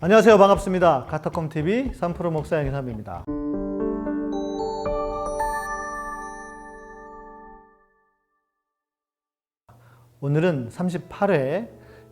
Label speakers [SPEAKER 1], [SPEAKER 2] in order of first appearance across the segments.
[SPEAKER 1] 안녕하세요. 반갑습니다. 가터컴TV 3프로 목사 양희삼입니다. 오늘은 38회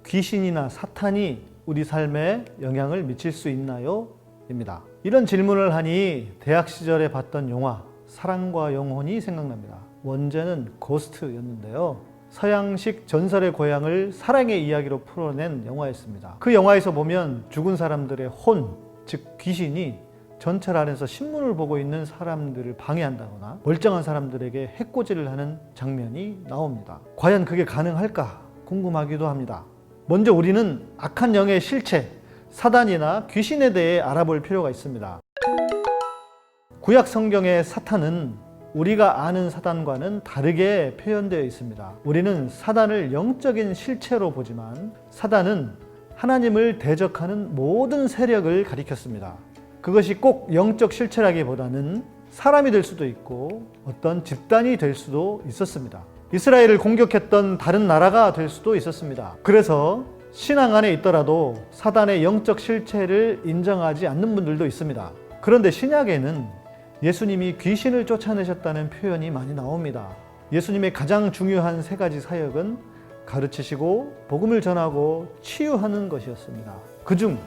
[SPEAKER 1] 귀신이나 사탄이 우리 삶에 영향을 미칠 수 있나요? 입니다. 이런 질문을 하니 대학 시절에 봤던 영화 사랑과 영혼이 생각납니다. 원제는 고스트였는데요. 서양식 전설의 고향을 사랑의 이야기로 풀어낸 영화였습니다. 그 영화에서 보면 죽은 사람들의 혼, 즉 귀신이 전철 안에서 신문을 보고 있는 사람들을 방해한다거나 멀쩡한 사람들에게 해코지를 하는 장면이 나옵니다. 과연 그게 가능할까 궁금하기도 합니다. 먼저 우리는 악한 영의 실체, 사단이나 귀신에 대해 알아볼 필요가 있습니다. 구약 성경의 사탄은 우리가 아는 사단과는 다르게 표현되어 있습니다. 우리는 사단을 영적인 실체로 보지만 사단은 하나님을 대적하는 모든 세력을 가리켰습니다. 그것이 꼭 영적 실체라기보다는 사람이 될 수도 있고 어떤 집단이 될 수도 있었습니다. 이스라엘을 공격했던 다른 나라가 될 수도 있었습니다. 그래서 신앙 안에 있더라도 사단의 영적 실체를 인정하지 않는 분들도 있습니다. 그런데 신약에는 예수님이 귀신을 쫓아내셨다는 표현이 많이 나옵니다. 예수님의 가장 중요한 세 가지 사역은 가르치시고 복음을 전하고 치유하는 것이었습니다. 그중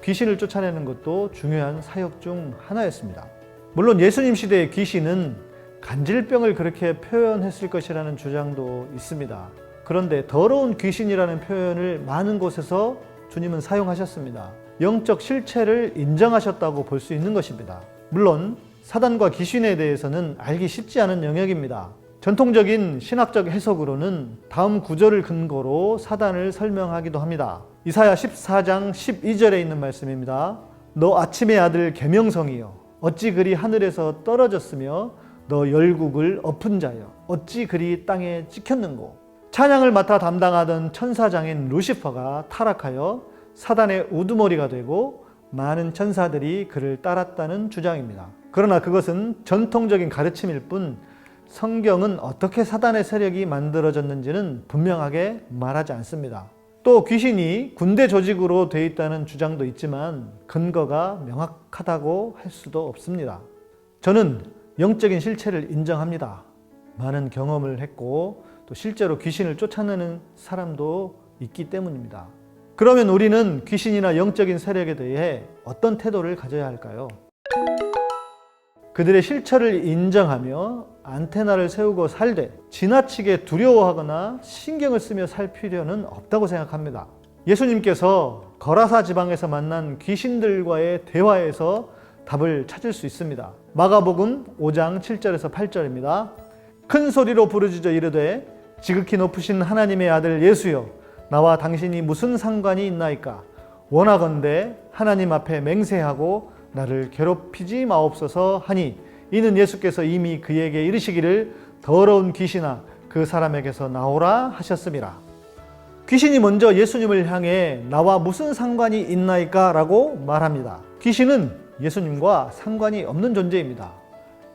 [SPEAKER 1] 귀신을 쫓아내는 것도 중요한 사역 중 하나였습니다. 물론 예수님 시대의 귀신은 간질병을 그렇게 표현했을 것이라는 주장도 있습니다. 그런데 더러운 귀신이라는 표현을 많은 곳에서 주님은 사용하셨습니다. 영적 실체를 인정하셨다고 볼 수 있는 것입니다. 물론 사단과 귀신에 대해서는 알기 쉽지 않은 영역입니다. 전통적인 신학적 해석으로는 다음 구절을 근거로 사단을 설명하기도 합니다. 이사야 14장 12절에 있는 말씀입니다. 너 아침의 아들 계명성이여 어찌 그리 하늘에서 떨어졌으며 너 열국을 엎은 자여 어찌 그리 땅에 찍혔는고. 찬양을 맡아 담당하던 천사장인 루시퍼가 타락하여 사단의 우두머리가 되고 많은 천사들이 그를 따랐다는 주장입니다. 그러나 그것은 전통적인 가르침일 뿐 성경은 어떻게 사단의 세력이 만들어졌는지는 분명하게 말하지 않습니다. 또 귀신이 군대 조직으로 되어 있다는 주장도 있지만 근거가 명확하다고 할 수도 없습니다. 저는 영적인 실체를 인정합니다. 많은 경험을 했고 또 실제로 귀신을 쫓아내는 사람도 있기 때문입니다. 그러면 우리는 귀신이나 영적인 세력에 대해 어떤 태도를 가져야 할까요? 그들의 실체를 인정하며 안테나를 세우고 살되 지나치게 두려워하거나 신경을 쓰며 살 필요는 없다고 생각합니다. 예수님께서 거라사 지방에서 만난 귀신들과의 대화에서 답을 찾을 수 있습니다. 마가복음 5장 7절에서 8절입니다. 큰 소리로 부르짖어 이르되 지극히 높으신 하나님의 아들 예수여 나와 당신이 무슨 상관이 있나이까. 원하건대 하나님 앞에 맹세하고 나를 괴롭히지 마옵소서 하니 이는 예수께서 이미 그에게 이르시기를 더러운 귀신아 그 사람에게서 나오라 하셨음이라. 귀신이 먼저 예수님을 향해 나와 무슨 상관이 있나이까 라고 말합니다. 귀신은 예수님과 상관이 없는 존재입니다.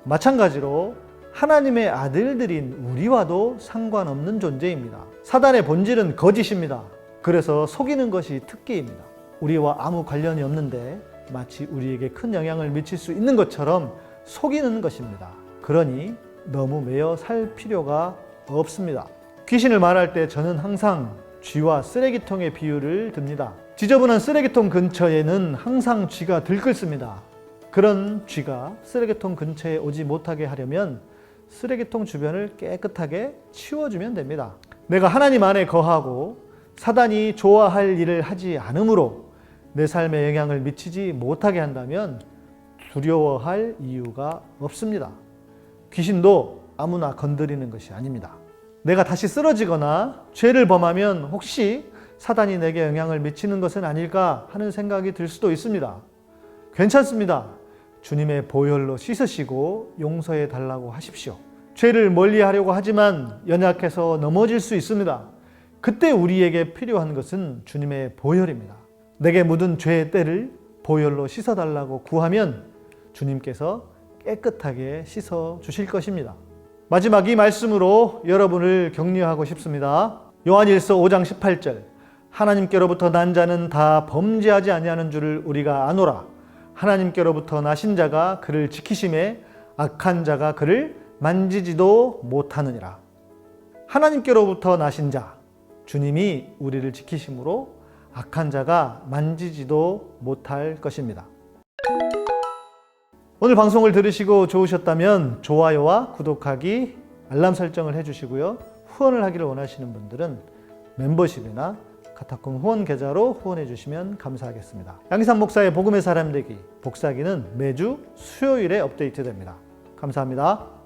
[SPEAKER 1] 마찬가지로 하나님의 아들들인 우리와도 상관없는 존재입니다. 사단의 본질은 거짓입니다. 그래서 속이는 것이 특기입니다. 우리와 아무 관련이 없는데 마치 우리에게 큰 영향을 미칠 수 있는 것처럼 속이는 것입니다. 그러니 너무 매여 살 필요가 없습니다. 귀신을 말할 때 저는 항상 쥐와 쓰레기통의 비유를 듭니다. 지저분한 쓰레기통 근처에는 항상 쥐가 들끓습니다. 그런 쥐가 쓰레기통 근처에 오지 못하게 하려면 쓰레기통 주변을 깨끗하게 치워주면 됩니다. 내가 하나님 안에 거하고 사단이 좋아할 일을 하지 않으므로 내 삶에 영향을 미치지 못하게 한다면 두려워할 이유가 없습니다. 귀신도 아무나 건드리는 것이 아닙니다. 내가 다시 쓰러지거나 죄를 범하면 혹시 사단이 내게 영향을 미치는 것은 아닐까 하는 생각이 들 수도 있습니다. 괜찮습니다. 주님의 보혈로 씻으시고 용서해 달라고 하십시오. 죄를 멀리하려고 하지만 연약해서 넘어질 수 있습니다. 그때 우리에게 필요한 것은 주님의 보혈입니다. 내게 묻은 죄의 때를 보혈로 씻어달라고 구하면 주님께서 깨끗하게 씻어 주실 것입니다. 마지막 이 말씀으로 여러분을 격려하고 싶습니다. 요한일서 5장 18절 하나님께로부터 난 자는 다 범죄하지 아니하는 줄을 우리가 아노라. 하나님께로부터 나신 자가 그를 지키심에 악한 자가 그를 만지지도 못하느니라. 하나님께로부터 나신 자, 주님이 우리를 지키심으로 악한 자가 만지지도 못할 것입니다. 오늘 방송을 들으시고 좋으셨다면 좋아요와 구독하기, 알람 설정을 해주시고요. 후원을 하기를 원하시는 분들은 멤버십이나 카타콤 후원 계좌로 후원해 주시면 감사하겠습니다. 양희삼 목사의 복음의 사람 되기, 복사기는 매주 수요일에 업데이트됩니다. 감사합니다.